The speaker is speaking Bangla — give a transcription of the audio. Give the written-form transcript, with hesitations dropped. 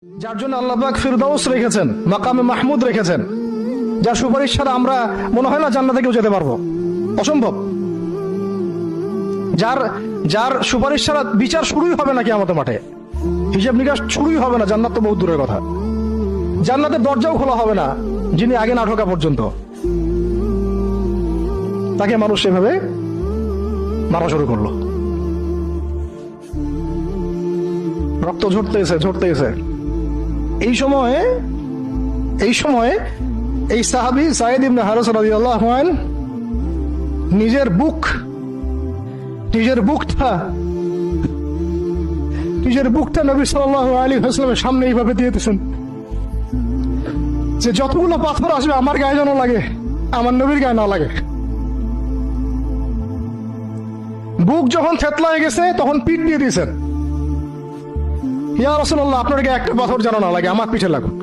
যার জন্য আল্লাহ পাক ফিরদাউস রেখেছেন, মাকামে মাহমুদ রেখেছেন, যার সুপারিশ ছাড়া আমরা মনে হয় না জান্নাতে কেউ যেতে পারবো, অসম্ভব। যার সুপারিশ ছাড়া বিচার শুরুই হবে না কিয়ামতের মাঠে, হিসাব নিকাশ শুরুই হবে না, জান্নাত তো বহু দূরের কথা। জান্নাতের দরজাও খোলা হবে না যিনি আগে না ঢোকা পর্যন্ত, তাকে মানুষ সেভাবে মারা শুরু করলো। রক্ত ঝরতেছে। এই সময়ে এই সাহাবী সাঈদ ইবনে হারিস রাদিয়াল্লাহু আনহু নিজের বুকটা নবী সাল্লাল্লাহু আলাইহি ওয়াসাল্লামের সামনে এইভাবে দিয়েছেন যে যতগুলো পাথর আসবে আমার গায়ে যেন লাগে, আমার নবীর গায়ে না লাগে। বুক যখন থেতলা হয়ে গেছে তখন পিঠ দিয়ে দিয়েছেন, ইয়া রাসূলুল্লাহ আপনার গায়ে একটা পাথর যেন না লাগে, আমার পিঠে লাগুক।